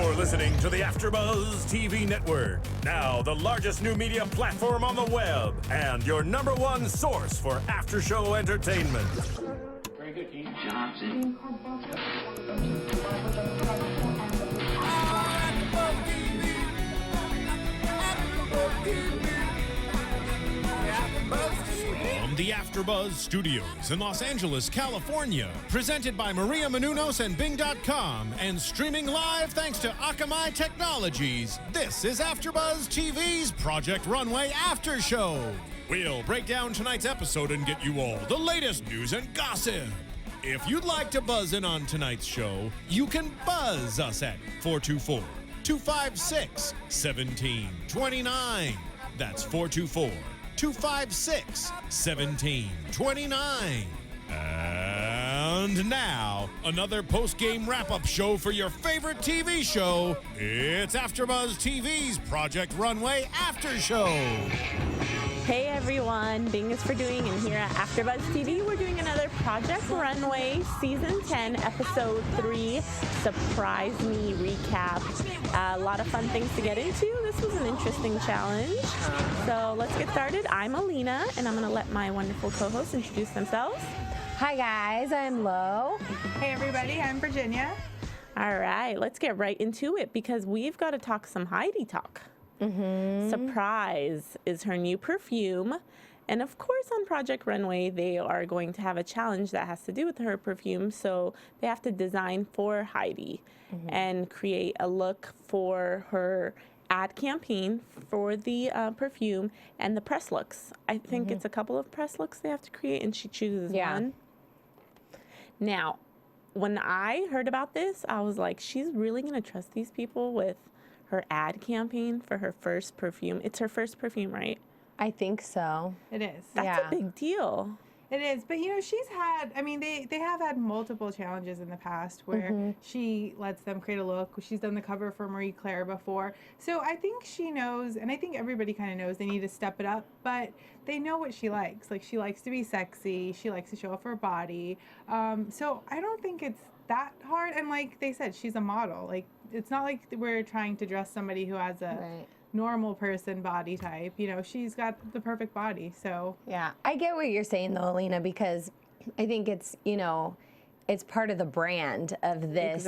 You're listening to the AFTERBUZZ TV network, now the largest new media platform on the web, and your #1 source for after-show entertainment. Very good, Keith Johnson. From the AFTERBUZZ Studios in Los Angeles, California, presented by Maria Menounos and Bing.com, and streaming live thanks to Akamai Technologies, this is AFTERBUZZ TV's Project Runway After Show. We'll break down tonight's episode and get you all the latest news and gossip. If you'd like to buzz in on tonight's show, you can buzz us at 424-256-1729. That's 424-256-1729. And now, another post-game wrap-up show for your favorite TV show. It's AFTERBUZZ TV's Project Runway After Show. Hey everyone, Bing is for doing, and here at AFTERBUZZ TV, we're doing another Project Runway Season 10, Episode 3, Surprise Me Recap. A lot of fun things to get into. This was an interesting challenge. So let's get started. I'm Alina, and I'm going to let my wonderful co-hosts introduce themselves. Hi guys, I'm Lo. Hey everybody, I'm Virginia. All right, let's get right into it because we've got to talk some Heidi talk. Surprise is her new perfume. And of course, on Project Runway, they are going to have a challenge that has to do with her perfume. So they have to design for Heidi and create a look for her ad campaign for the perfume and the press looks. I think it's a couple of press looks they have to create, and she chooses one. Now, when I heard about this, I was like, she's really going to trust these people with her ad campaign for her first perfume. It's her first perfume, right? I think so. It is. That's a big deal. It is. But, you know, she's had, I mean, they have had multiple challenges in the past where she lets them create a look. She's done the cover for Marie Claire before. So I think she knows, and I think everybody kind of knows they need to step it up, but they know what she likes. Like, she likes to be sexy. She likes to show off her body. So I don't think it's that hard. And like they said, she's a model. Like, it's not like we're trying to dress somebody who has a normal person body type. You know, she's got the perfect body. So yeah, I get what you're saying though, Alina, because I think it's, you know, it's part of the brand of this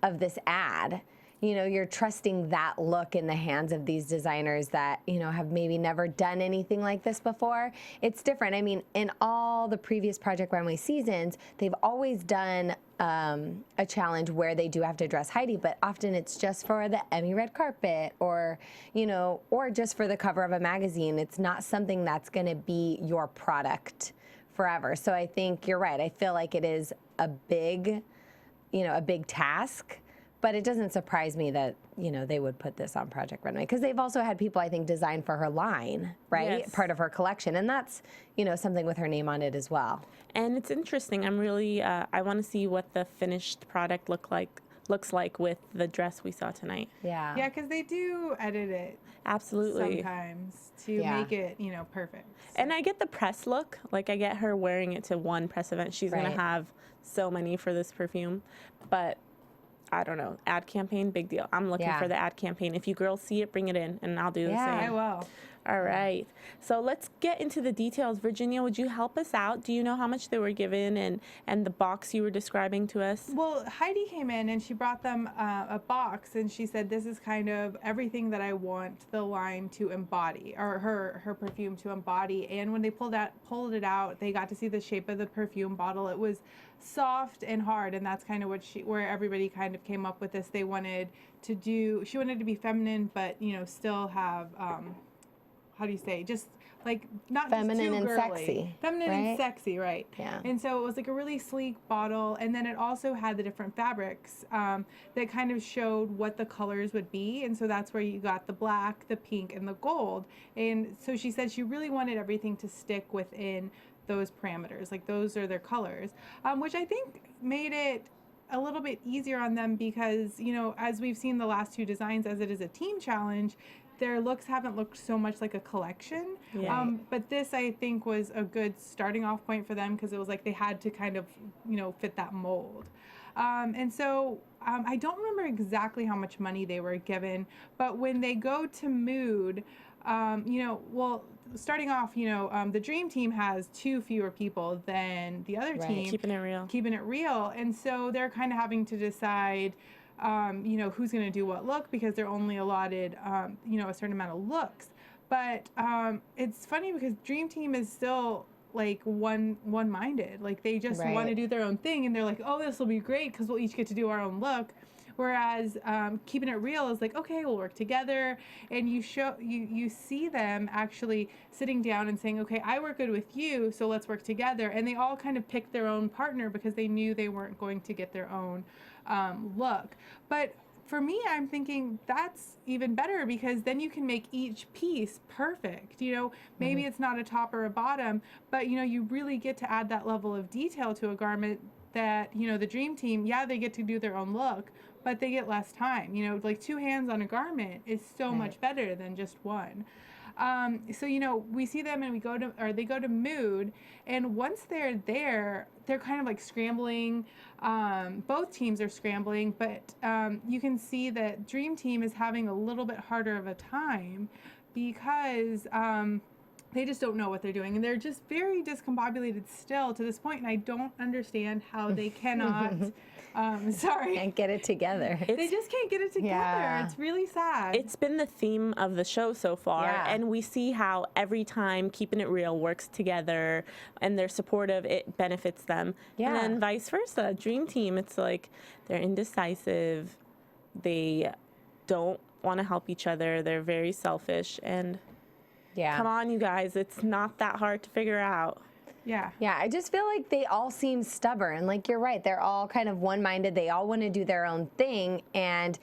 of this ad. You know, you're trusting that look in the hands of these designers that, you know, have maybe never done anything like this before. It's different. I mean, in all the previous Project Runway seasons, they've always done a challenge where they do have to dress Heidi, but often it's just for the Emmy red carpet or, you know, or just for the cover of a magazine. It's not something that's going to be your product forever. So I think you're right. I feel like it is a big, you know, a big task. But it doesn't surprise me that, you know, they would put this on Project Runway because they've also had people, I think, design for her line, right? Yes. Part of her collection. And that's, you know, something with her name on it as well. And it's interesting. I'm really, I want to see what the finished product looks like with the dress we saw tonight. Yeah. yeah, because they do edit it Absolutely. sometimes to make it, you know, perfect. And I get the press look. Like, I get her wearing it to one press event. She's going to have so many for this perfume. But I don't know. Ad campaign, big deal. I'm looking for the ad campaign. If you girls see it, bring it in, and I'll do the same. I will. All right. So let's get into the details. Virginia, would you help us out? Do you know how much they were given and the box you were describing to us? Well, Heidi came in and she brought them a box, and she said, this is kind of everything that I want the line to embody, or her perfume to embody. And when they pulled it out, they got to see the shape of the perfume bottle. It was soft and hard, and that's kind of where everybody kind of came up with this. They wanted to she wanted to be feminine, but, you know, still have, how do you say, just like not feminine just too and girly. sexy. Feminine and sexy, right? Yeah. And so it was like a really sleek bottle, and then it also had the different fabrics that kind of showed what the colors would be, and so that's where you got the black, the pink, and the gold. And so she said she really wanted everything to stick within those parameters, like those are their colors, which I think made it a little bit easier on them because, you know, as we've seen the last two designs, as it is a team challenge, their looks haven't looked so much like a collection. But this, I think, was a good starting off point for them because it was like they had to kind of, you know, fit that mold. And so I don't remember exactly how much money they were given, but when they go to Mood, starting off, the Dream Team has 2 fewer people than the other team. Keeping it real. And so they're kind of having to decide, who's going to do what look, because they're only allotted, a certain amount of looks. But it's funny because Dream Team is still like one-minded. Like they just want to do their own thing, and they're like, oh, this will be great because we'll each get to do our own look. Whereas Keeping It Real is like, okay, we'll work together, and you see them actually sitting down and saying, okay, I work good with you, so let's work together. And they all kind of picked their own partner because they knew they weren't going to get their own look. But for me, I'm thinking that's even better because then you can make each piece perfect. Maybe it's not a top or a bottom, but you really get to add that level of detail to a garment that, the Dream Team, they get to do their own look, but they get less time. Like 2 hands on a garment is so much better than just one. So, we see them and they go to Mood, and once they're there, they're kind of like scrambling. Both teams are scrambling, but you can see that Dream Team is having a little bit harder of a time because they just don't know what they're doing, and they're just very discombobulated still to this point, and I don't understand how they cannot can't get it together. They just can't get it together. Yeah. It's really sad. It's been the theme of the show so far, and we see how every time Keeping It Real works together and they're supportive, it benefits them. And then vice versa. Dream Team, it's like they're indecisive. They don't want to help each other. They're very selfish, and come on, you guys, it's not that hard to figure out. Yeah, I just feel like they all seem stubborn. Like, you're right, they're all kind of one-minded. They all want to do their own thing. And,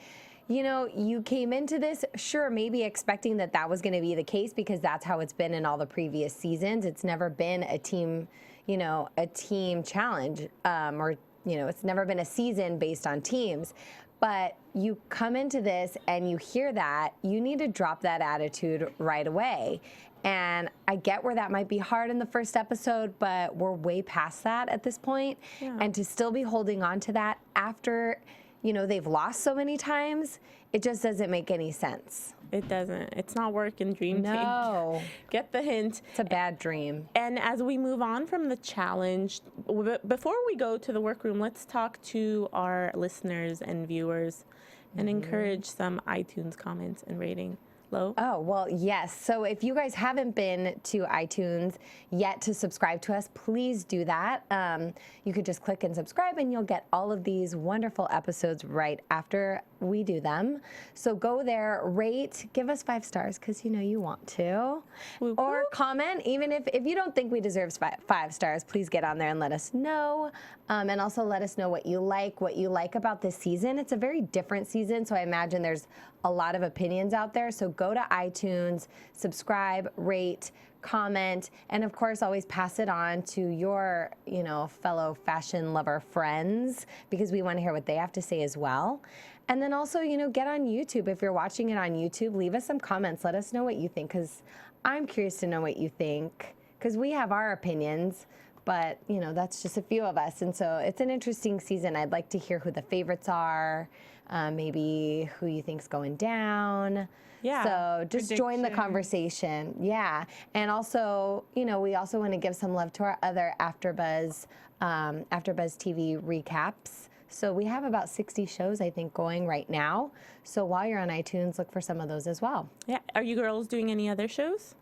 you came into this, sure, maybe expecting that was going to be the case because that's how it's been in all the previous seasons. It's never been a team, a team challenge, or, it's never been a season based on teams. But you come into this and you hear that, you need to drop that attitude right away. And I get where that might be hard in the first episode, but we're way past that at this point. And to still be holding on to that after, they've lost so many times, it just doesn't make any sense. It doesn't. It's not working, Dream Team. No. Get the hint. It's a bad dream. And as we move on from the challenge, before we go to the workroom, let's talk to our listeners and viewers and encourage some iTunes comments and rating. Lo? Oh, well, yes. So if you guys haven't been to iTunes yet to subscribe to us, please do that. You could just click and subscribe and you'll get all of these wonderful episodes right after we do them. So go there, rate, give us 5 stars because you want to. Whoop, or whoop. comment, even if you don't think we deserve 5 stars, please get on there and let us know. And also let us know what you like about this season. It's a very different season, so I imagine there's a lot of opinions out there. So go to iTunes, subscribe, rate, comment, and of course always pass it on to your, fellow fashion lover friends because we want to hear what they have to say as well. And then also, get on YouTube. If you're watching it on YouTube, leave us some comments. Let us know what you think because I'm curious to know what you think because we have our opinions, but, that's just a few of us. And so it's an interesting season. I'd like to hear who the favorites are, maybe who you think's going down. Yeah. So just join the conversation. Yeah. And also, we also want to give some love to our other AFTERBUZZ TV recaps. So we have about 60 shows, I think, going right now. So while you're on iTunes, look for some of those as well. Yeah. Are you girls doing any other shows?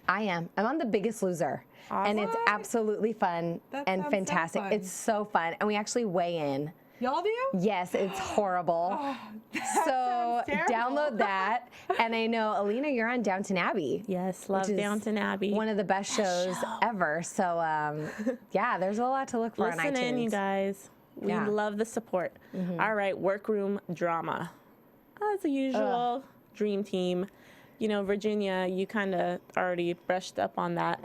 I am. I'm on The Biggest Loser. Awesome. And it's absolutely fun and fantastic. So fun. It's so fun. And we actually weigh in. Y'all do? Yes, it's horrible. So download that. And I know, Alina, you're on Downton Abbey. Yes, love Downton Abbey. One of the best shows ever. So, yeah, there's a lot to look for on iTunes. Listen in, you guys. We love the support. All right, workroom drama. As usual, Dream Team. Virginia, you kind of already brushed up on that.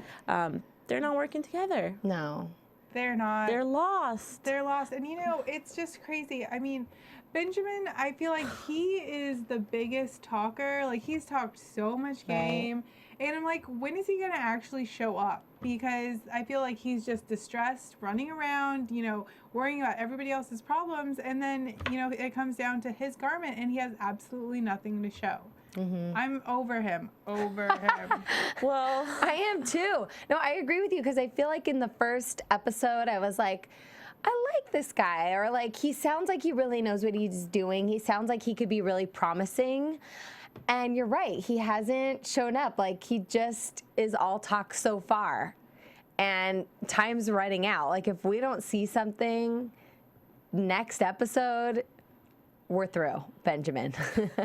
They're not working together. No. They're not. They're lost. They're lost. And, it's just crazy. I mean, Benjamin, I feel like he is the biggest talker. Like, he's talked so much game. And I'm like, when is he going to actually show up? Because I feel like he's just distressed, running around, you know, worrying about everybody else's problems. And then, you know, it comes down to his garment and he has absolutely nothing to show. I'm over him. Well, I am too. No, I agree with you because I feel like in the first episode, I was like, I like this guy, or like, he sounds like he really knows what he's doing. He sounds like he could be really promising. And you're right, he hasn't shown up. Like, he just is all talk so far. And time's running out. Like, if we don't see something next episode, we're through, Benjamin.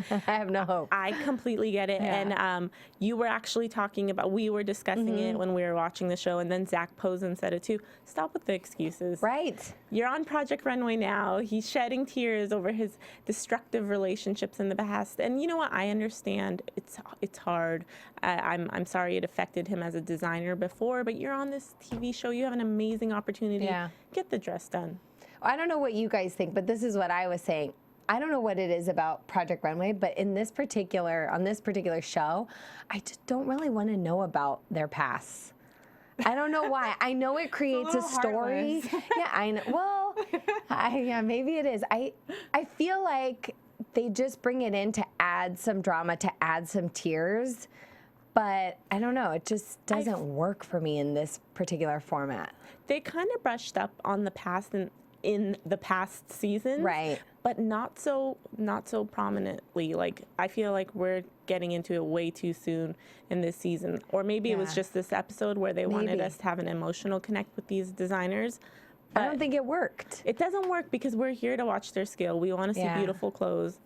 I have no hope. I completely get it. Yeah. And you were actually talking about, we were discussing it when we were watching the show, and then Zach Posen said it too. Stop with the excuses. Right. You're on Project Runway now. He's shedding tears over his destructive relationships in the past. And you know what? I understand. It's hard. I'm sorry it affected him as a designer before, but you're on this TV show. You have an amazing opportunity. Yeah. Get the dress done. I don't know what you guys think, but this is what I was saying. I don't know what it is about Project Runway, but on this particular show, I just don't really want to know about their pasts. I don't know why. I know it creates a story. Yeah, I know. Well, yeah, maybe it is. I feel like they just bring it in to add some drama, to add some tears, but I don't know. It just doesn't work for me in this particular format. They kind of brushed up on the past in the past seasons, right? But not so prominently. Like, I feel like we're getting into it way too soon in this season, or maybe it was just this episode where they wanted us to have an emotional connect with these designers. I don't think it worked. It doesn't work because we're here to watch their skill. We want to see beautiful clothes.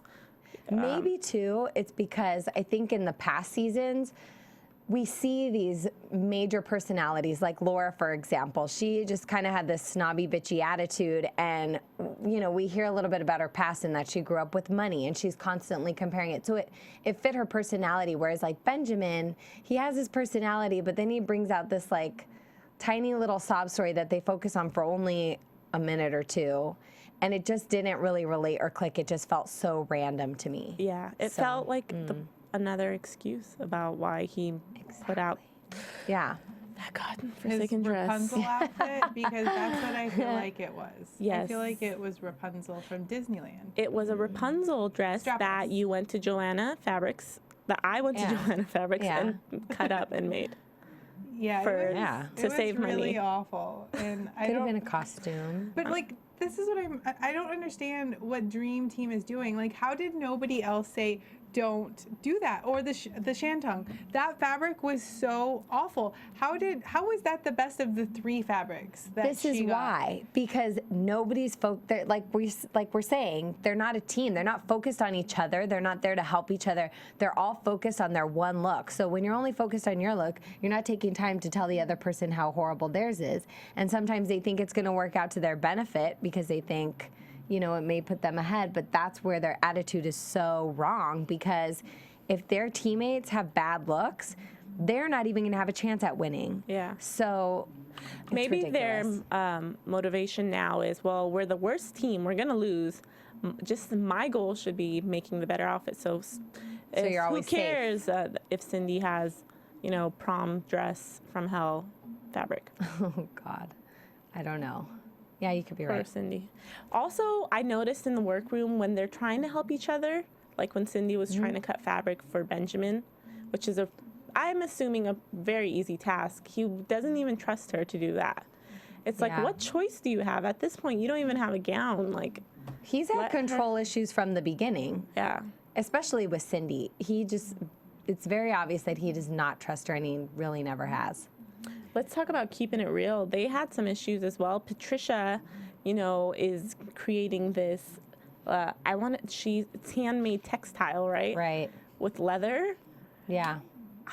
Maybe too, it's because I think in the past seasons, we see these major personalities, like Laura, for example. She just kind of had this snobby, bitchy attitude, and you know, we hear a little bit about her past in that she grew up with money, and she's constantly comparing it. So it fit her personality, whereas like Benjamin, he has his personality, but then he brings out this like tiny little sob story that they focus on for only a minute or two, and it just didn't really relate or click. It just felt so random to me. Yeah, it felt like another excuse about why he put out that godforsaken dress. Rapunzel outfit, because that's what I feel like it was. Yes. I feel like it was Rapunzel from Disneyland. It was a Rapunzel dress that you went to Joanna Fabrics, that I went to Joanna Fabrics and cut up and made. Yeah, to save money. It was really awful, and I Could have don't. been a costume. But like, this is what I don't understand what Dream Team is doing. Like, how did nobody else say don't do that? Or the Shantung, that fabric was so awful. How was that the best of the three fabrics that this is why, because nobody's like we're saying, they're not a team. They're not focused on each other. They're not there to help each other. They're all focused on their one look. So when you're only focused on your look, you're not taking time to tell the other person how horrible theirs is. And sometimes they think it's going to work out to their benefit because they think, you know, it may put them ahead, but that's where their attitude is so wrong, because if their teammates have bad looks, they're not even going to have a chance at winning. Yeah. So maybe ridiculous. their motivation now is, well, we're the worst team. We're going to lose. Just my goal should be making the better outfit. So you're always who cares if Cindy has, you know, prom dress from hell fabric? Oh, God. I don't know. Yeah, you could be right. Or Cindy. Also, I noticed in the workroom when they're trying to help each other, like when Cindy was trying to cut fabric for Benjamin, which is I'm assuming a very easy task. He doesn't even trust her to do that. It's like, what choice do you have? At this point, you don't even have a gown. Like, he's had control issues from the beginning. Yeah. Especially with Cindy. It's very obvious that he does not trust her, and he really never has. Let's talk about keeping it real. They had some issues as well. Patricia, you know, is creating this. It's handmade textile, right? Right. With leather. Yeah.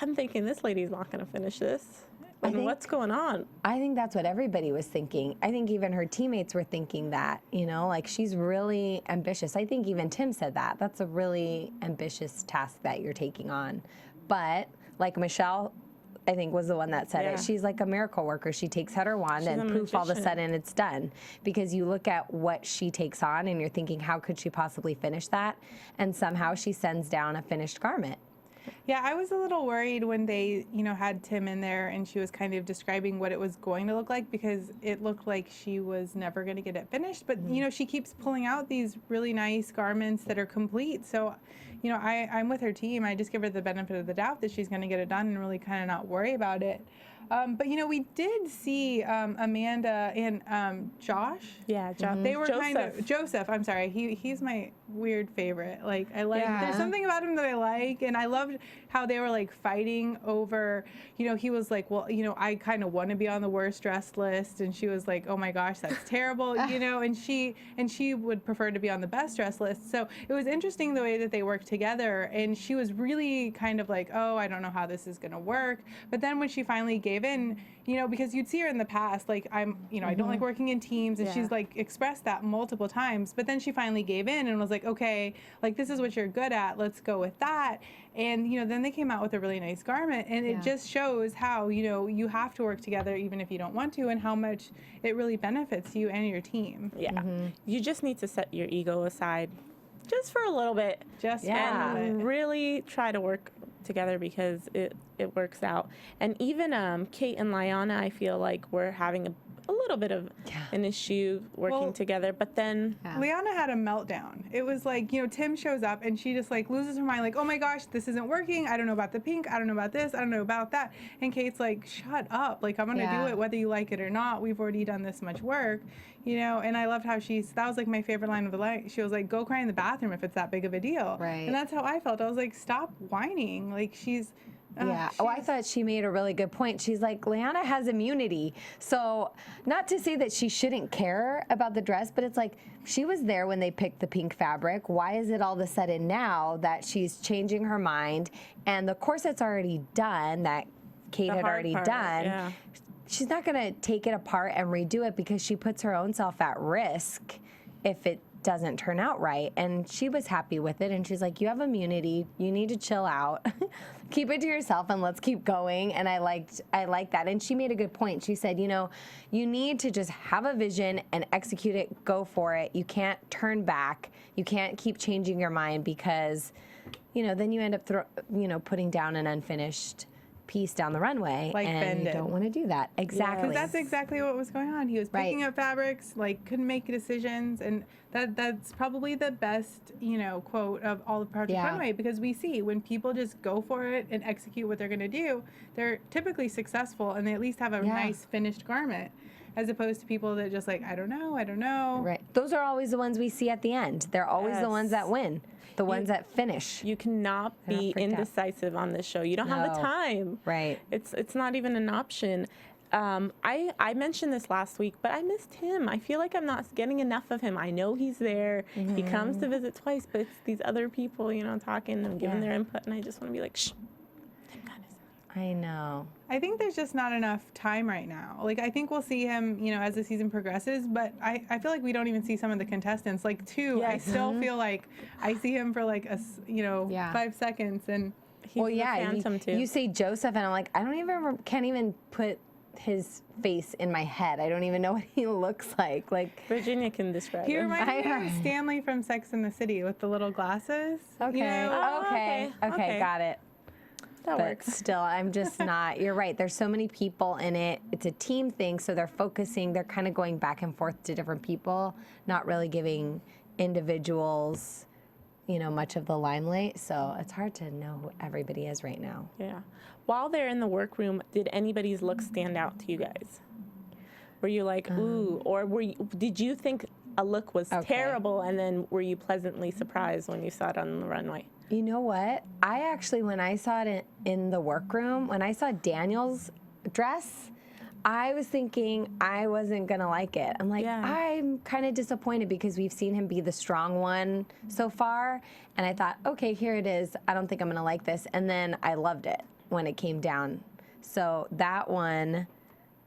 I'm thinking this lady's not going to finish this. And what's going on? I think that's what everybody was thinking. I think even her teammates were thinking that, you know, like, she's really ambitious. I think even Tim said that. That's a really ambitious task that you're taking on. But like Michelle, I think, was the one that said it. She's like a miracle worker. She takes out her wand and poof, all of a sudden it's done. Because you look at what she takes on and you're thinking, how could she possibly finish that? And somehow she sends down a finished garment. Yeah, I was a little worried when they, had Tim in there and she was kind of describing what it was going to look like, because it looked like she was never going to get it finished. But, she keeps pulling out these really nice garments that are complete. So, I'm with her team. I just give her the benefit of the doubt that she's going to get it done and really kind of not worry about it. But, we did see Amanda and Josh. Yeah, Josh. They were Joseph. I'm sorry. He's my weird favorite. Like, there's something about him that I like. And I loved how they were like fighting over, he was like, well, I kind of want to be on the worst dressed list. And she was like, oh my gosh, that's terrible, and she would prefer to be on the best dressed list. So it was interesting the way that they worked together. And she was really kind of like, oh, I don't know how this is going to work. But then when she finally gave in, because you'd see her in the past, like, I don't like working in teams, and she's like expressed that multiple times, but then she finally gave in and was like, okay, like, this is what you're good at, let's go with that. And, then they came out with a really nice garment, and it just shows how, you have to work together even if you don't want to, and how much it really benefits you and your team. Yeah. You just need to set your ego aside just for a little bit. And really try to work together, because it works out. And even Kate and Liana, I feel like we're having a little bit of an issue working together, but then Liana had a meltdown. It was like, Tim shows up and she just like loses her mind, like, oh my gosh, this isn't working, I don't know about the pink, I don't know about this, I don't know about that. And Kate's like, shut up, like, I'm gonna do it whether you like it or not, we've already done this much work. And I loved how that was like my favorite line of the night. She was like, go cry in the bathroom if it's that big of a deal. Right. And that's how I felt. I was like, stop whining. Like, I thought she made a really good point. She's like, Liana has immunity. So not to say that she shouldn't care about the dress, but it's like, she was there when they picked the pink fabric. Why is it all of a sudden now that she's changing her mind, and the corset's already done, that Kate had already done? Yeah. She's not going to take it apart and redo it, because she puts her own self at risk if it doesn't turn out right. And she was happy with it, and she's like, you have immunity, you need to chill out, keep it to yourself, and let's keep going. And I liked that. And she made a good point. She said, you need to just have a vision and execute it, go for it. You can't turn back, you can't keep changing your mind, because then you end up putting down an unfinished piece down the runway, like, and you don't want to do that. Exactly. Because that's exactly what was going on. He was picking up fabrics, like, couldn't make decisions, and that's probably the best, quote of all of Project Runway, because we see when people just go for it and execute what they're going to do, they're typically successful, and they at least have a nice finished garment, as opposed to people that just like, I don't know. Right. Those are always the ones we see at the end. They're always the ones that win. The ones that finish. You cannot be indecisive on this show. You don't have the time. Right. It's not even an option. I mentioned this last week, but I missed him. I feel like I'm not getting enough of him. I know he's there. He comes to visit twice, but it's these other people, talking and giving their input, and I just want to be like, shh. I know. I think there's just not enough time right now. Like, I think we'll see him, as the season progresses, but I feel like we don't even see some of the contestants. Like, I still feel like I see him for like 5 seconds, and he's the Phantom too. You say Joseph, and I'm like, can't even put his face in my head. I don't even know what he looks like. Like, Virginia can describe he him. reminds me of Stanley from Sex and the City with the little glasses. Okay. Okay, got it. That works. Still, I'm just not. You're right. There's so many people in it. It's a team thing, so they're kind of going back and forth to different people, not really giving individuals, much of the limelight. So it's hard to know who everybody is right now. Yeah. While they're in the workroom, did anybody's look stand out to you guys? Were you like, ooh, or did you think a look was terrible, and then were you pleasantly surprised when you saw it on the runway? You know what? I actually, when I saw it in the workroom, when I saw Daniel's dress, I was thinking I wasn't going to like it. I'm like, I'm kind of disappointed, because we've seen him be the strong one so far. And I thought, okay, here it is. I don't think I'm going to like this. And then I loved it when it came down. So that one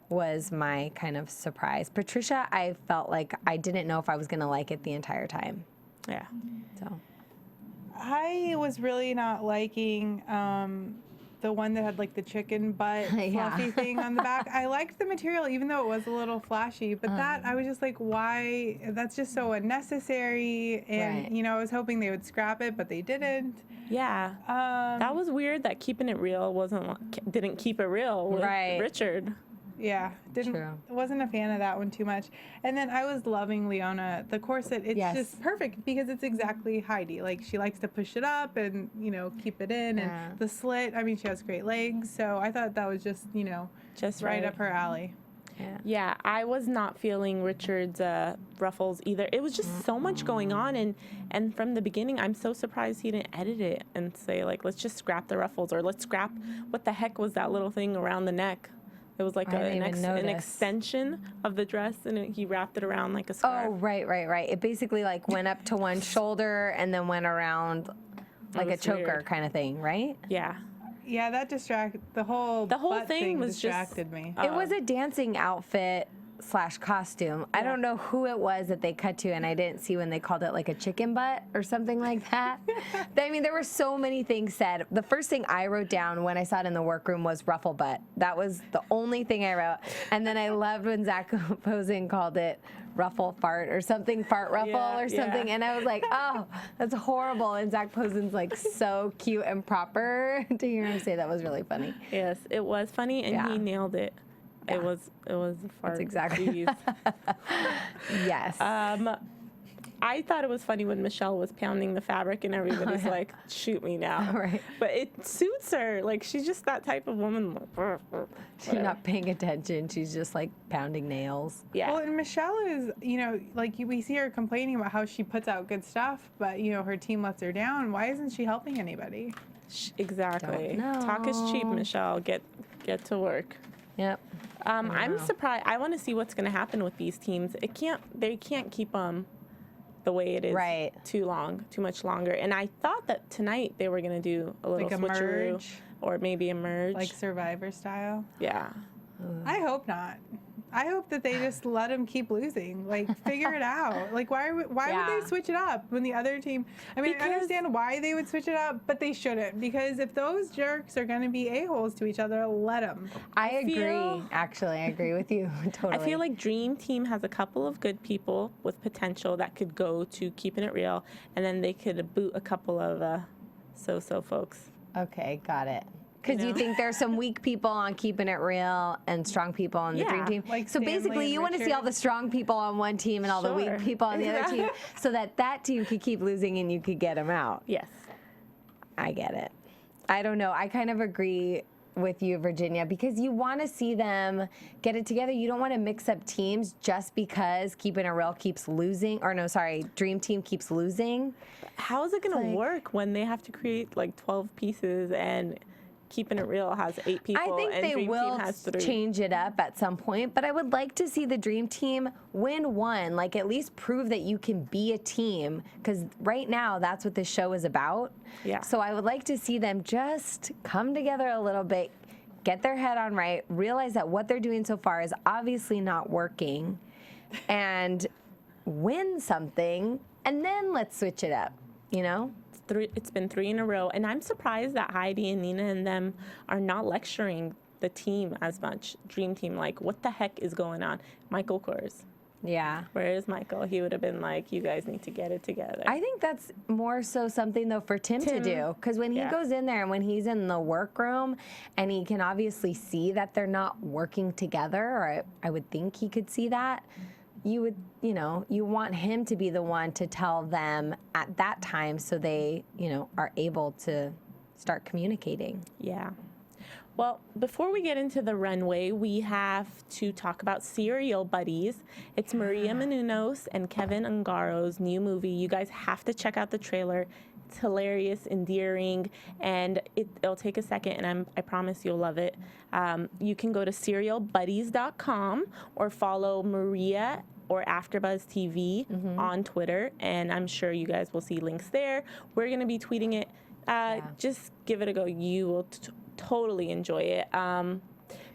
was my kind of surprise. Patricia, I felt like I didn't know if I was going to like it the entire time. Yeah. So I was really not liking the one that had like the chicken butt fluffy thing on the back. I liked the material, even though it was a little flashy. But that I was just like, why? That's just so unnecessary. And you know, I was hoping they would scrap it, but they didn't. Yeah, that was weird. That keeping it real didn't keep it real with Richard. Yeah, wasn't a fan of that one too much. And then I was loving Leona. The corset, it's just perfect because it's exactly Heidi. Like, she likes to push it up and, you know, keep it in. And the slit, I mean, she has great legs. So I thought that was just, you know, just right up her alley. Yeah, I was not feeling Richard's ruffles either. It was just so much going on, and from the beginning, I'm so surprised he didn't edit it and say, like, let's just scrap the ruffles, or let's scrap, what the heck was that little thing around the neck? It was like an extension of the dress, and he wrapped it around like a scarf. Oh, right. It basically like went up to one shoulder and then went around like a choker kind of thing, right? Yeah, that distracted the whole thing was distracted me. It was a dancing outfit / costume. I don't know who it was that they cut to, and I didn't see when they called it like a chicken butt or something like that. I mean, there were so many things said. The first thing I wrote down when I saw it in the workroom was ruffle butt. That was the only thing I wrote. And then I loved when Zach Posen called it ruffle fart or something, fart ruffle or something. And I was like, oh, that's horrible. And Zach Posen's like so cute and proper. To hear him say that was really funny. Yes, it was funny, and he nailed it. Yeah. It was a fart. That's exactly. Yes. I thought it was funny when Michelle was pounding the fabric and everybody's like, shoot me now. Right. But it suits her. Like, she's just that type of woman. She's not paying attention. She's just like pounding nails. Yeah. Well, and Michelle is, you know, like we see her complaining about how she puts out good stuff, but, you know, her team lets her down. Why isn't she helping anybody? Exactly. Talk is cheap, Michelle. Get to work. Yep. I'm surprised. I want to see what's going to happen with these teams. They can't keep them the way it is too much longer. And I thought that tonight they were going to do a little like switcheroo, merge, or maybe a merge, like Survivor style. Yeah. I hope not. I hope that they just let them keep losing. Like, figure it out. Like, why would they switch it up when the other team? I mean, I understand why they would switch it up, but they shouldn't, because if those jerks are going to be a-holes to each other, let them. I agree. Actually, I agree with you totally. I feel like Dream Team has a couple of good people with potential that could go to Keeping It Real, and then they could boot a couple of so-so folks. Okay, got it. Because you think there's some weak people on Keeping It Real and strong people on the Dream Team. Like so basically, you want to see all the strong people on one team and all the weak people on the other team, so that team could keep losing and you could get them out. Yes. I get it. I don't know. I kind of agree with you, Virginia, because you want to see them get it together. You don't want to mix up teams just because Keeping It Real keeps losing, or no, sorry, Dream Team keeps losing. How is it going to work when they have to create like 12 pieces and Keeping It Real has 8 people? I think and they Dream will Team has 3. change it up at some point, but I would like to see the Dream Team win one, like at least prove that you can be a team, because right now that's what this show is about. Yeah. So I would like to see them just come together a little bit, get their head on right, realize that what they're doing so far is obviously not working, and win something, and then let's switch it up, you know? It's been 3 in a row, and I'm surprised that Heidi and Nina and them are not lecturing the team as much. Dream Team, like, what the heck is going on? Michael Kors. Yeah. Where is Michael? He would have been like, you guys need to get it together. I think that's more so something, though, for Tim to do. Because when he goes in there and when he's in the workroom and he can obviously see that they're not working together, or I would think he could see that, you would, you know, you want him to be the one to tell them at that time so they, you know, are able to start communicating. Yeah. Well, before we get into the runway, we have to talk about Serial Buddies. It's Maria Menounos and Kevin Ungaro's new movie. You guys have to check out the trailer. It's hilarious, endearing, and it'll take a second, and I promise you'll love it. You can go to serialbuddies.com or follow Maria or AFTERBUZZ TV on Twitter, and I'm sure you guys will see links there. We're going to be tweeting it. Just give it a go. You will totally enjoy it.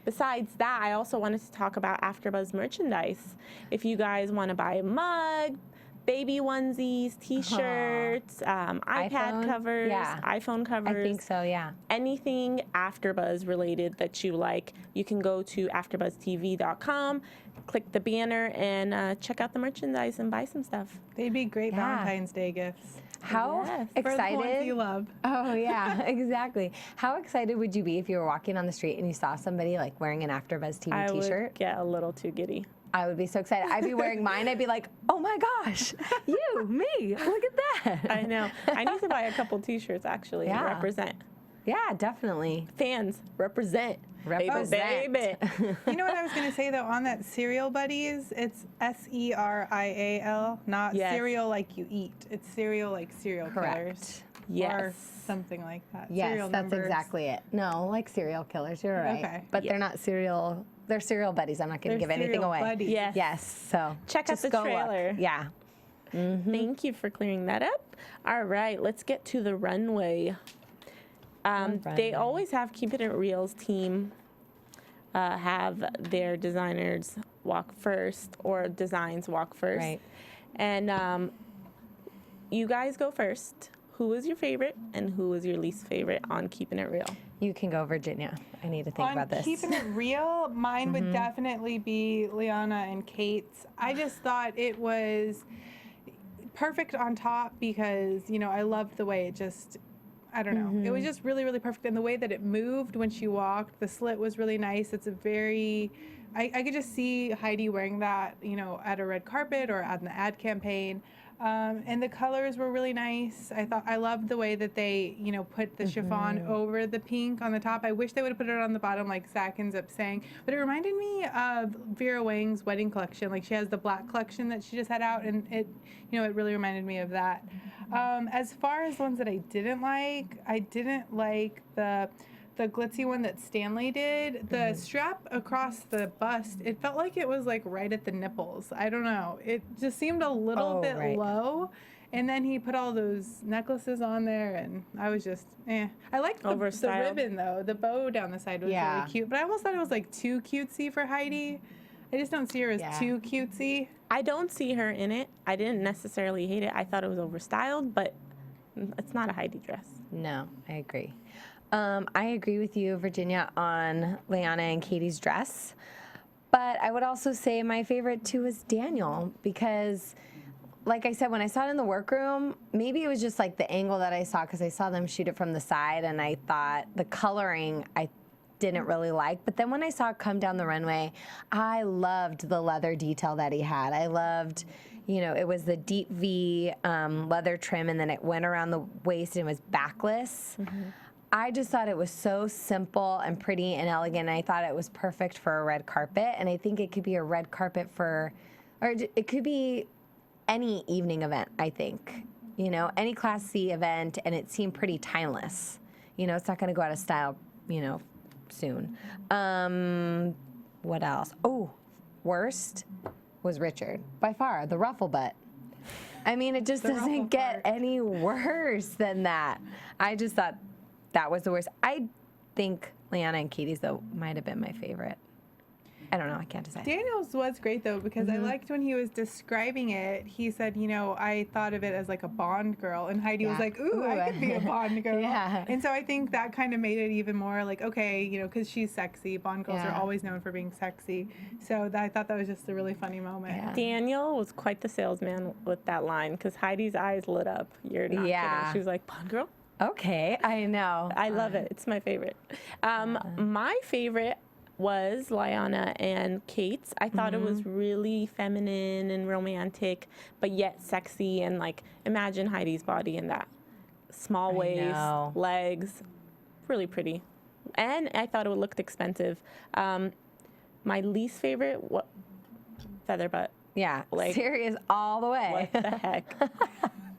Besides that, I also wanted to talk about AFTERBUZZ merchandise. If you guys want to buy a mug, baby onesies, T-shirts, iPad covers, iPhone covers. I think so, yeah. Anything AfterBuzz related that you like, you can go to AfterBuzzTV.com, click the banner, and check out the merchandise and buy some stuff. They'd be great Valentine's Day gifts. How excited? For the ones you love. Oh, yeah, exactly. How excited would you be if you were walking on the street and you saw somebody like wearing an AfterBuzz TV T-shirt? I would get a little too giddy. I would be so excited. I'd be wearing mine. I'd be like, oh my gosh, you, me, look at that. I know. I need to buy a couple T-shirts actually and represent. Yeah, definitely. Fans, represent. Represent. Baby. You know what I was going to say, though, on that Cereal Buddies, it's SERIAL, not cereal like you eat. It's cereal like serial killers. Yes. Or something like that. Yes, serial that's numbers. exactly it. No, like serial killers, you're right. Okay. But they're not serial, they're serial buddies. I'm not going to give anything Cereal away. Buddies. Yes. Yes, so Check out just the go trailer. Look. Yeah. Thank you for clearing that up. All right, let's get to the runway. They always have Keeping It Real's team have their designers walk first, or designs walk first. Right. And you guys go first. Who is your favorite and who is your least favorite on Keeping It Real? You can go, Virginia. I need to think about this. Keeping It Real, mine would definitely be Liana and Kate's. I just thought it was perfect on top because, you know, I loved the way it just, I don't know. It was just really, really perfect. And the way that it moved when she walked, the slit was really nice. It's a very, I could just see Heidi wearing that, you know, at a red carpet or on the ad campaign. And the colors were really nice. I loved the way that they, you know, put the chiffon over the pink on the top. I wish they would have put it on the bottom like Zach ends up saying. But it reminded me of Vera Wang's wedding collection. Like she has the black collection that she just had out, and it, you know, it really reminded me of that. As far as the ones that I didn't like the glitzy one that Stanley did. The strap across the bust, it felt like it was like right at the nipples. I don't know. It just seemed a little bit low. And then he put all those necklaces on there, and I was just, I liked the ribbon, though. The bow down the side was really cute. But I almost thought it was like too cutesy for Heidi. I just don't see her as too cutesy. I don't see her in it. I didn't necessarily hate it. I thought it was overstyled, but it's not a Heidi dress. No, I agree. I agree with you, Virginia, on Liana and Katie's dress. But I would also say my favorite, too, is Daniel. Because, like I said, when I saw it in the workroom, maybe it was just like the angle that I saw, because I saw them shoot it from the side, and I thought the coloring I didn't really like. But then when I saw it come down the runway, I loved the leather detail that he had. I loved, you know, it was the deep V leather trim, and then it went around the waist and it was backless. I just thought it was so simple and pretty and elegant. I thought it was perfect for a red carpet, and I think it could be a red carpet for, or it could be any evening event, I think. You know, any Class C event, and it seemed pretty timeless. You know, it's not going to go out of style, you know, soon. What else? Oh, worst was Richard. By far, the ruffle butt. I mean, it just doesn't get any worse than that. I just thought that was the worst. I think Liana and Katie's, though, might have been my favorite. I don't know. I can't decide. Daniel's was great, though, because I liked when he was describing it. He said, you know, I thought of it as like a Bond girl. And Heidi was like, ooh, I could be a Bond girl. And so I think that kind of made it even more like, okay, you know, because she's sexy. Bond girls are always known for being sexy. So I thought that was just a really funny moment. Daniel was quite the salesman with that line, because Heidi's eyes lit up. You're not kidding. She was like, Bond girl? Okay, I know. I love it. It's my favorite. My favorite was Liana and Kate's. I thought it was really feminine and romantic, but yet sexy, and like, imagine Heidi's body in that. Small waist, legs, really pretty. And I thought it looked expensive. My least favorite, feather butt. Yeah, like, serious all the way. What the heck?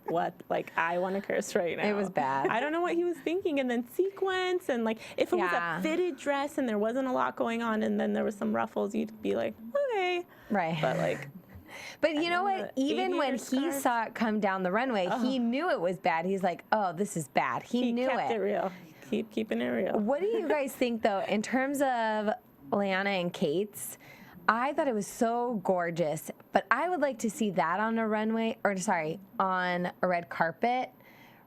What? Like, I want to curse right now. It was bad. I don't know what he was thinking. And then sequins, and like, if it was a fitted dress and there wasn't a lot going on, and then there was some ruffles, you'd be like, okay. Right. But like, but you know what? Even when he saw it come down the runway, he knew it was bad. He's like, oh, this is bad. He knew kept it real. Keeping it real. What do you guys think, though, in terms of Liana and Kate's? I thought it was so gorgeous, but I would like to see that on a runway, or sorry, on a red carpet,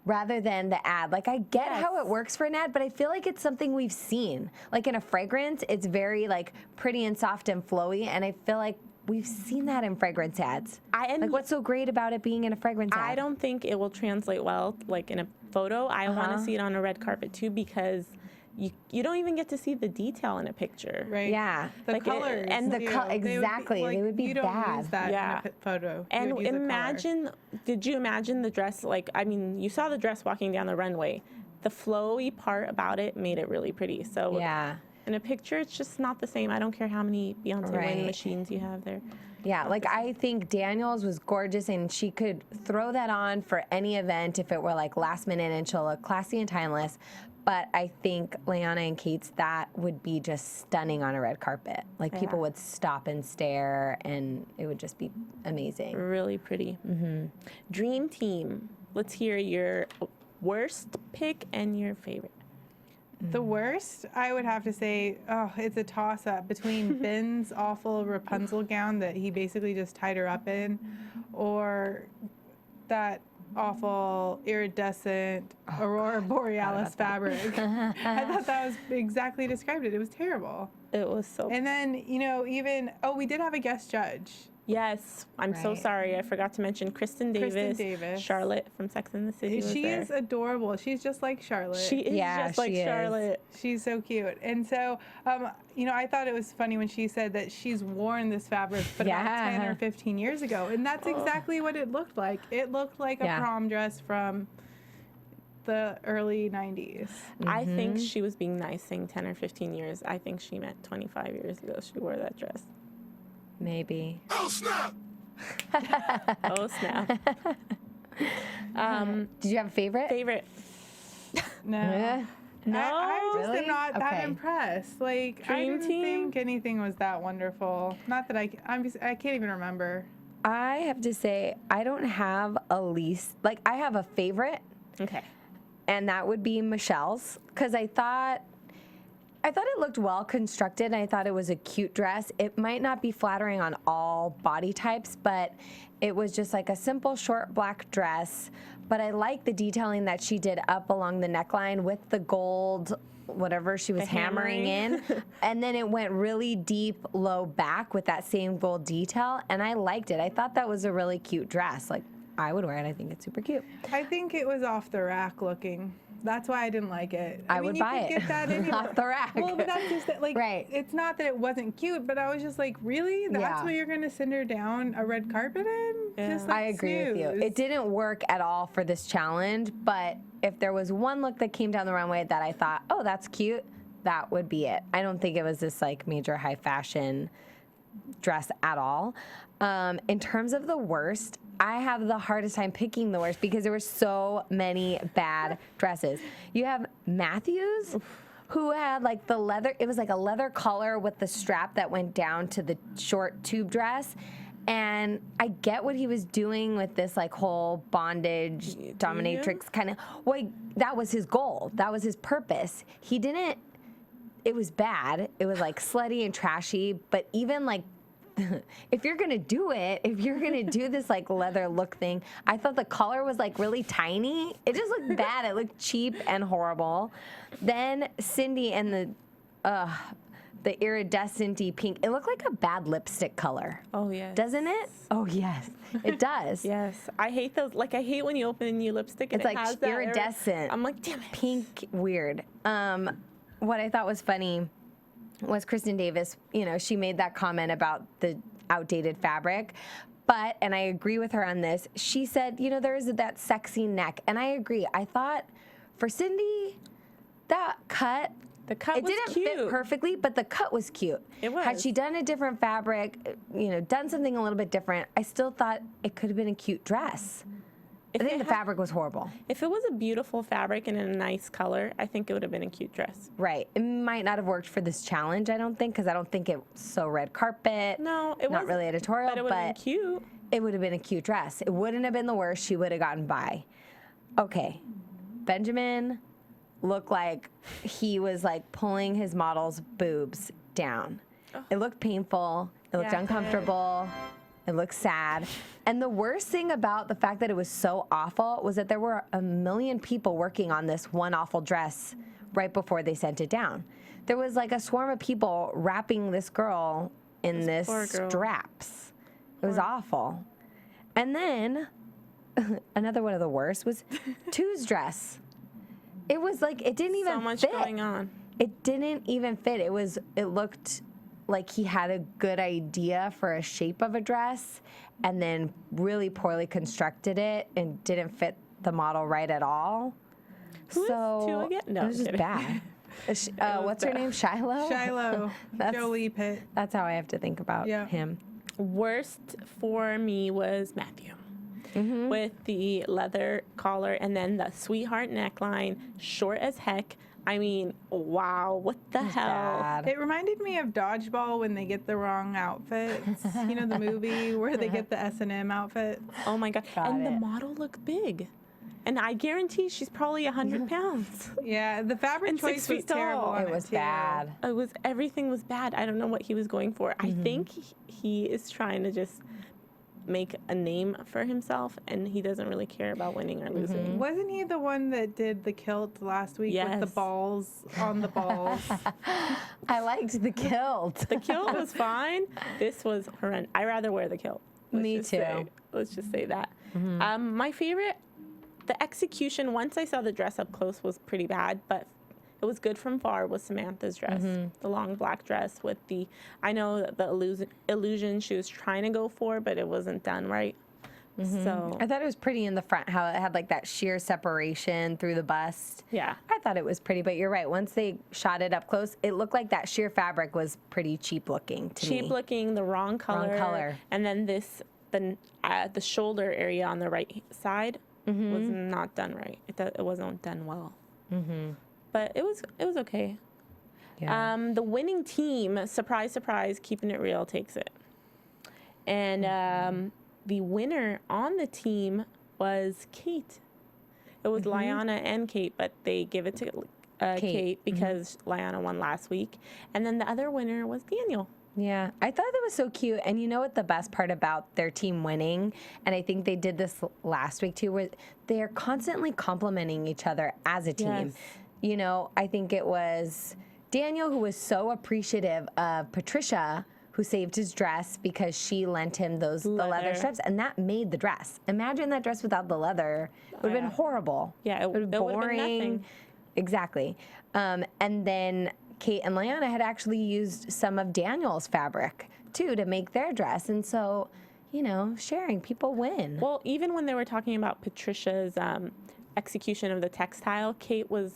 rather than the ad. Like, I get how it works for an ad, but I feel like it's something we've seen. Like in a fragrance, it's very like pretty and soft and flowy, and I feel like we've seen that in fragrance ads. Like, what's so great about it being in a fragrance ad? I don't think it will translate well, like in a photo. I want to see it on a red carpet too, because you don't even get to see the detail in a picture. Right. Yeah. The colors. And the exactly. They would be you don't bad. use that in a photo. And You would use a color. did you imagine the dress? Like, I mean, you saw the dress walking down the runway. The flowy part about it made it really pretty. So in a picture, it's just not the same. I don't care how many Beyonce wing machines you have there. Yeah, like I think Daniel's was gorgeous, and she could throw that on for any event if it were like last minute, and she'll look classy and timeless. But I think Leanna and Kate's, that would be just stunning on a red carpet. Like people would stop and stare, and it would just be amazing. Really pretty. Dream team. Let's hear your worst pick and your favorite. The worst, I would have to say, it's a toss-up between Ben's awful Rapunzel gown that he basically just tied her up in, or that awful iridescent Aurora Borealis fabric. I thought that was exactly described it. It was terrible. It was so. And then, we did have a guest judge. Yes, I'm so sorry. I forgot to mention Kristen Davis. Charlotte from Sex and the City was there. Is adorable. She's just like Charlotte. She is just like Charlotte. She's so cute. And so, I thought it was funny when she said that she's worn this fabric but about 10 or 15 years ago. And that's exactly what it looked like. It looked like a prom dress from the early 90s. I think she was being nice saying 10 or 15 years. I think she meant 25 years ago she wore that dress. Maybe. Oh, snap! Oh, snap. Did you have a favorite? No. No, I just am not that impressed. Like, I didn't think anything was that wonderful. Not that I can't even remember. I have to say, I don't have a least. Like, I have a favorite. Okay. And that would be Michelle's, because I thought it looked well constructed, and I thought it was a cute dress. It might not be flattering on all body types, but it was just like a simple short black dress. But I like the detailing that she did up along the neckline with the gold, whatever she was hammering in. And then it went really deep low back with that same gold detail, and I liked it. I thought that was a really cute dress. Like, I would wear it. I think it's super cute. I think it was off the rack looking. That's why I didn't like it. I would buy it. Get that anywhere. Off the rack. Well, but that's just it. Like, it's not that it wasn't cute, but I was just like, really? That's what you're going to send her down a red carpet in? Yeah. Just like, I agree with you. It didn't work at all for this challenge, but if there was one look that came down the runway that I thought, oh, that's cute, that would be it. I don't think it was this like major high fashion dress at all. In terms of the worst, I have the hardest time picking the worst because there were so many bad dresses. You have Matthews, who had like the leather, it was like a leather collar with the strap that went down to the short tube dress. And I get what he was doing with this like whole bondage, dominatrix kind of, well, that was his goal. That was his purpose. He didn't, it was bad. It was like slutty and trashy, but even like, if you're gonna do it, if you're gonna do this like leather look thing, I thought the collar was like really tiny. It just looked bad. It looked cheap and horrible. Then Cindy and the iridescent-y pink. It looked like a bad lipstick color. Oh, yes. Doesn't it? Oh, yes. It does. Yes. I hate those. Like, I hate when you open a new lipstick and it's it like has that iridescent. I'm like, damn it. Pink, weird. What I thought was funny was Kristen Davis, she made that comment about the outdated fabric. But, and I agree with her on this, she said, there is that sexy neck. And I agree. I thought for Cindy, that cut, it was didn't cute. fit perfectly, but the cut was cute. It was. Had she done a different fabric, done something a little bit different, I still thought it could have been a cute dress. I think the fabric was horrible. If it was a beautiful fabric and in a nice color, I think it would have been a cute dress. Right. It might not have worked for this challenge, I don't think, because I don't think it's so red carpet. No, it wasn't. Not really editorial, but it would have been cute. It would have been a cute dress. It wouldn't have been the worst. She would have gotten by. Okay. Benjamin looked like he was like pulling his model's boobs down. It looked painful. It looked uncomfortable. It looked sad. And the worst thing about the fact that it was so awful was that there were a million people working on this one awful dress right before they sent it down. There was like a swarm of people wrapping this girl in this straps. It was awful. And then another one of the worst was Tu's dress. It was like, it didn't even fit. So much going on. It didn't even fit. It looked like he had a good idea for a shape of a dress and then really poorly constructed it and didn't fit the model right at all. Who is Tu again? No, it was just bad. What's her name? Shiloh? Shiloh. Jolie Pitt. That's how I have to think about him. Worst for me was Matthew. With the leather collar and then the sweetheart neckline, short as heck. I mean, wow, what the hell? Bad. It reminded me of Dodgeball when they get the wrong outfits. You know the movie where they get the S&M outfit? Oh my God. The model looked big. And I guarantee she's probably 100 pounds. Yeah, the fabric And 6 choice feet was terrible. tall. on It was too. bad. Everything was bad. I don't know what he was going for. I think he is trying to just make a name for himself, and he doesn't really care about winning or losing. Wasn't he the one that did the kilt last week with the Yes. balls on the balls? I liked the kilt. The kilt was fine. This was horrendous. I rather wear the kilt. Me too. Let's just say that. My favorite, the execution, once I saw the dress up close, was pretty bad, but it was good from far, was Samantha's dress. The long black dress with the, I know the illusion she was trying to go for, but it wasn't done right. So I thought it was pretty in the front, how it had like that sheer separation through the bust. yeah. I thought it was pretty, but you're right. Once they shot it up close, it looked like that sheer fabric was pretty cheap looking to me. Cheap looking, the wrong color. color. And then the shoulder area on the right side was not done right. It wasn't done well. But it was okay. Yeah. The winning team, surprise, surprise, keeping it real, takes it. And the winner on the team was Kate. It was Liana and Kate, but they give it to Kate because Liana won last week. And then the other winner was Daniel. Yeah, I thought that was so cute. And you know what the best part about their team winning, and I think they did this last week too, where they're constantly complimenting each other as a team. Yes. You know, I think it was Daniel who was so appreciative of Patricia, who saved his dress because she lent him the leather strips, and that made the dress. Imagine that dress without the leather. It would have been horrible. Yeah, it would have been nothing. Exactly. And then Kate and Liana had actually used some of Daniel's fabric too to make their dress, and so, you know, sharing, people win. Well, even when they were talking about Patricia's execution of the textile, Kate was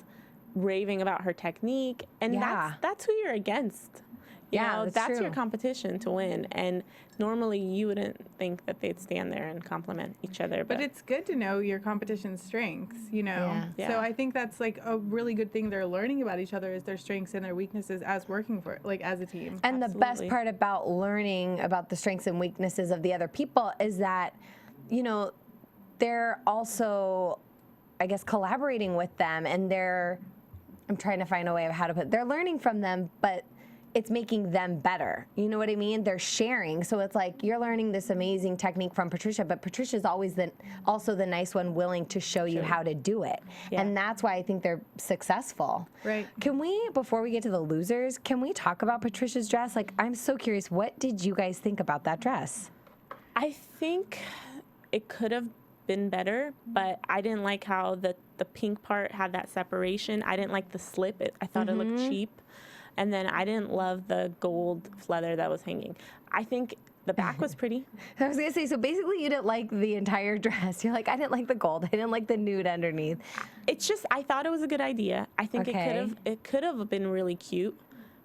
raving about her technique, and that's who you're against. You know, that's true. your competition to win, and normally you wouldn't think that they'd stand there and compliment each other. But it's good to know your competition's strengths, you know? Yeah. So I think that's like a really good thing they're learning about each other is their strengths and their weaknesses as working for, like, as a team. And the best part about learning about the strengths and weaknesses of the other people is that, you know, they're also, I guess, collaborating with them, and I'm trying to find a way of how to put it. They're learning from them, but it's making them better. You know what I mean? They're sharing. So it's like you're learning this amazing technique from Patricia, but Patricia's always also the nice one willing to show you how to do it. Yeah. And that's why I think they're successful. Right. Can we, before we get to the losers, can we talk about Patricia's dress? Like, I'm so curious, what did you guys think about that dress? I think it could have been better, but I didn't like how the pink part had that separation. I didn't like the slip. I thought it looked cheap. And then I didn't love the gold leather that was hanging. I think the back was pretty. I was gonna say, so basically you didn't like the entire dress. You're like, I didn't like the gold. I didn't like the nude underneath. It's just, I thought it was a good idea. I think it could have been really cute,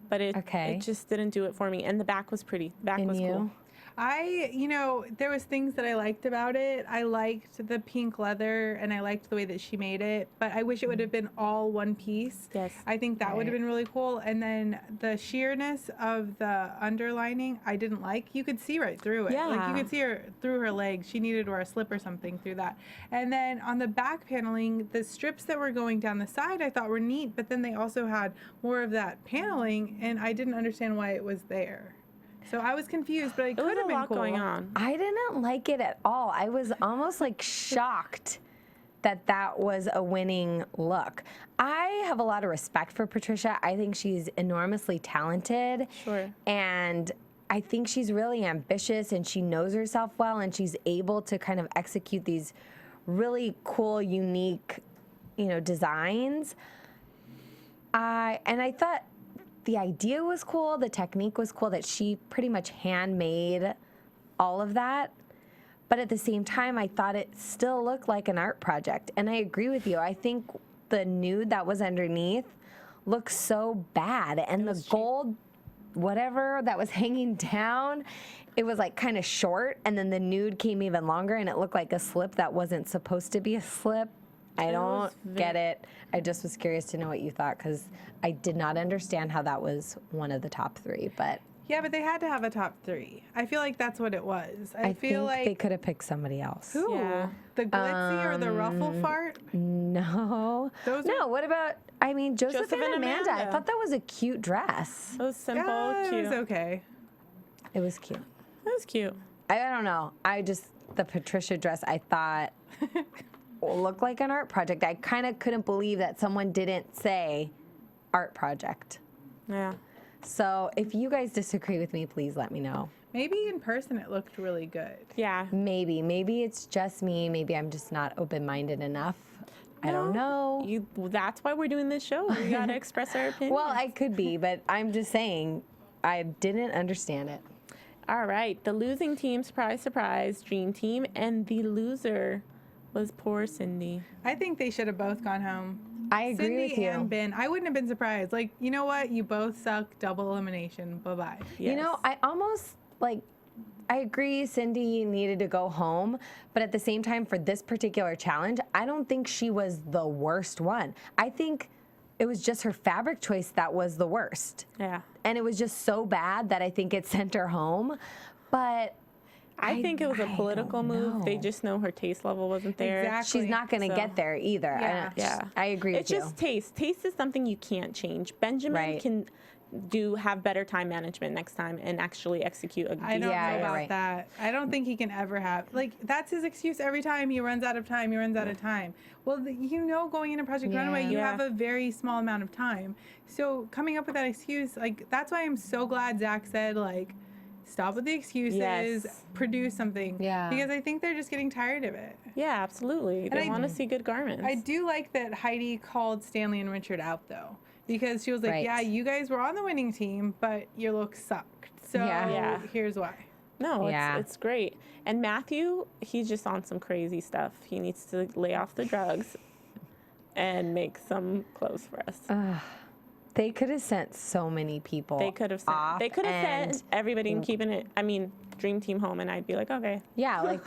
but it just didn't do it for me. And the back was pretty. The back was cool. You know, there was things that I liked about it. I liked the pink leather, and I liked the way that she made it, but I wish it would have been all one piece. Yes. I think that would have been really cool. And then the sheerness of the underlining, I didn't like. You could see right through it. Yeah. Like, you could see her through her legs. She needed to wear a slip or something through that. And then on the back paneling, the strips that were going down the side I thought were neat, but then they also had more of that paneling, and I didn't understand why it was there. So I was confused, but it There was could have a been lot cool. going on. I didn't like it at all. I was almost like shocked that that was a winning look. I have a lot of respect for Patricia. I think she's enormously talented. Sure. And I think she's really ambitious and she knows herself well and she's able to kind of execute these really cool, unique, designs. And I thought the idea was cool, the technique was cool, that she pretty much handmade all of that. But at the same time, I thought it still looked like an art project. And I agree with you. I think the nude that was underneath looks so bad. And the gold, whatever that was hanging down, it was like kind of short. And then the nude came even longer and it looked like a slip that wasn't supposed to be a slip. I don't get it. I just was curious to know what you thought because I did not understand how that was one of the top 3. But Yeah, but they had to have a top 3. I feel like that's what it was. I feel think like they could have picked somebody else. Who? Yeah. The glitzy or the ruffle fart? No. Those No, what about, Joseph and Amanda. I Amanda. thought that was a cute dress. It was simple, Yeah, cute. it was okay. It was cute. It was cute. I don't know. The Patricia dress, I thought looked like an art project. I kind of couldn't believe that someone didn't say art project. Yeah. So if you guys disagree with me, please let me know. Maybe in person it looked really good. Yeah. Maybe it's just me. Maybe I'm just not open-minded enough. I don't know. That's why we're doing this show. We got to express our opinion. Well, I could be, but I'm just saying I didn't understand it. All right. The losing team, surprise, surprise, Dream Team. And the loser was poor Cindy. I think they should have both gone home. I agree Cindy with you. and Ben. I wouldn't have been surprised. Like, you know what? You both suck. Double elimination. Bye-bye. Yes. I almost I agree Cindy needed to go home, but at the same time for this particular challenge, I don't think she was the worst one. I think it was just her fabric choice that was the worst. Yeah. And it was just so bad that I think it sent her home. But I think it was a I political don't move. They know. just know her taste level wasn't there. Exactly. she's not going to So- get there either. Yeah. Yeah. I agree with It's you. just taste. Taste is something you can't change. Benjamin Right. can have better time management next time and actually execute a I don't Yeah, know you're about right. that. I don't think he can ever have, that's his excuse every time. He runs out of time. He runs out of time. Well, going into Project Runway, you Yeah. have a very small amount of time. So coming up with that excuse, that's why I'm so glad Zach said, stop with the excuses, Yes. produce something. Yeah. Because I think they're just getting tired of it. Yeah, absolutely. They I- want to see good garments. I do like that Heidi called Stanley and Richard out, though. Because she was like, Right. yeah, you guys were on the winning team, but your looks sucked. So Yeah. here's why. No, Yeah. it's great. And Matthew, he's just on some crazy stuff. He needs to lay off the drugs and make some clothes for us. They could have sent so many people. They could have off sent everybody and keeping it. I mean, Dream Team home, and I'd be like, okay. Yeah,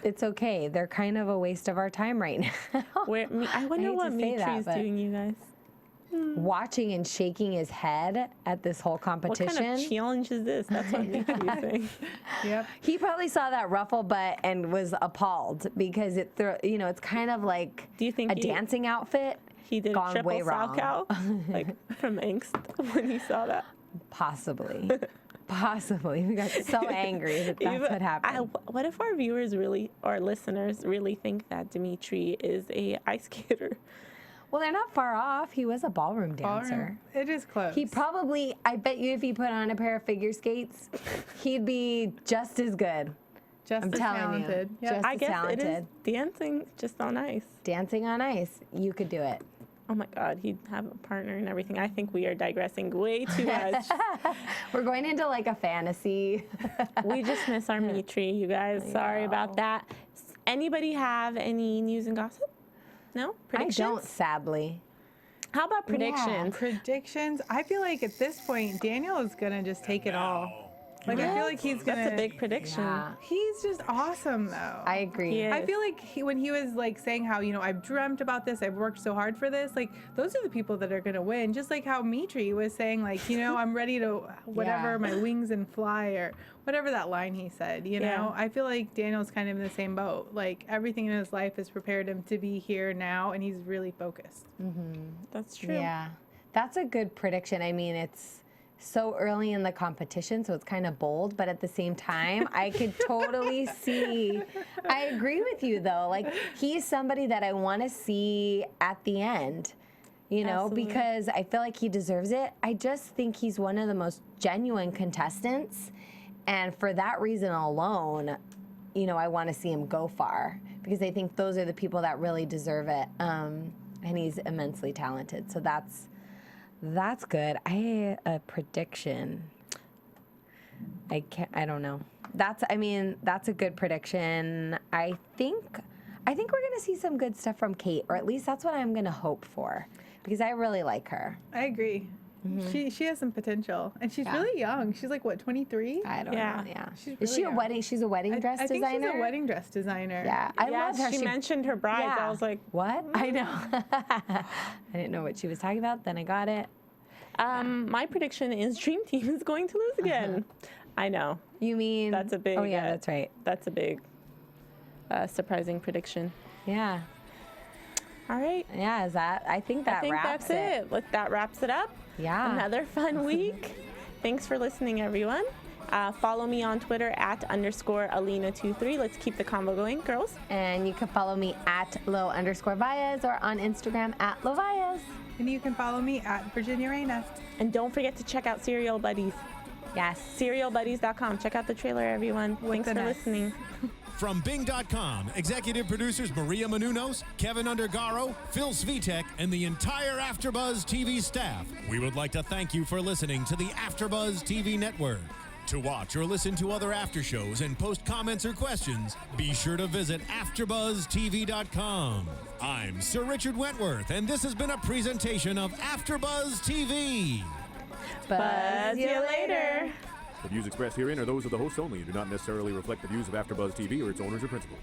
it's okay. They're kind of a waste of our time right now. I wonder hate what to say that, Mitri's but- doing, you guys. Watching and shaking his head at this whole What competition. kind of challenge is this? That's what Mitri's saying. Yep. He probably saw that ruffle butt and was appalled because it's kind of like Do you think a dancing outfit. He did a Gone way triple sock wrong. out, like from angst when he saw that? Possibly. Possibly. We got so angry that that's what happened. What if our viewers our listeners really think that Dimitri is a ice skater? Well, they're not far off. He was a ballroom dancer. It is close. He probably, I bet you if he put on a pair of figure skates, he'd be just as good. just I'm as telling you. talented. Yep. Just- I guess it is talented. dancing just on ice. Dancing on ice, you could do it. Oh my God, he'd have a partner and everything. I think we are digressing way too much. We're going into like a fantasy. We just miss our Mitri, you guys. Sorry about that. Anybody have any news and gossip? No? I Predictions? don't, sadly. How about predictions? Predictions. I feel like at this point, Daniel is going to just take it all. I feel like he's going to. That's a big prediction. Yeah, He's just awesome, though. I agree. Yeah. I feel like when he was saying how, I've dreamt about this, I've worked so hard for this, those are the people that are going to win. Just like how Mitri was saying, I'm ready to whatever, Yeah. my wings and fly, or whatever that line he said, Yeah. I feel like Daniel's kind of in the same boat. Everything in his life has prepared him to be here now, and he's really focused. That's true. Yeah, that's a good prediction. I mean, so early in the competition, so it's kind of bold, but at the same time, I could totally see. I agree with you, though. Like, he's somebody that I want to see at the end, you know, Absolutely. because I feel like he deserves it. I just think he's one of the most genuine contestants, and for that reason alone, you know, I want to see him go far, because I think those are the people that really deserve it, and he's immensely talented, so that's good. A prediction. I don't know. That's a good prediction. I think we're gonna see some good stuff from Kate, or at least that's what I'm gonna hope for, because I really like her. I agree. She has some potential, and she's really young. She's like, what, 23? I don't know. Yeah. She's Is she a young. wedding? She's a wedding dress I think designer. she's a wedding dress designer. Yeah, I love her. She mentioned her brides. I was like, what? I know. I didn't know what she was talking about. Then I got it. my prediction is Dream Team is going to lose again. I know. You mean That's a big. Oh yeah, that's right. That's a big, surprising prediction. Yeah. All right. Yeah. I think that wraps that's it. That wraps it up. Yeah. Another fun week. Thanks for listening, everyone. Follow me on Twitter @_Alina23. Let's keep the combo going, girls. And you can follow me @Lo_Vias or on Instagram @LoVias. And you can follow me @Virginia Reyna. And don't forget to check out Serial Buddies. Yes. SerialBuddies.com. Check out the trailer, everyone. Thanks for listening. From Bing.com, executive producers Maria Menounos, Kevin Undergaro, Phil Svitek, and the entire AfterBuzz TV staff, we would like to thank you for listening to the AfterBuzz TV network. To watch or listen to other after shows and post comments or questions, be sure to visit AfterBuzzTV.com. I'm Sir Richard Wentworth, and this has been a presentation of AfterBuzz TV. Buzz you later. The views expressed herein are those of the hosts only and do not necessarily reflect the views of AfterBuzz TV or its owners or principals.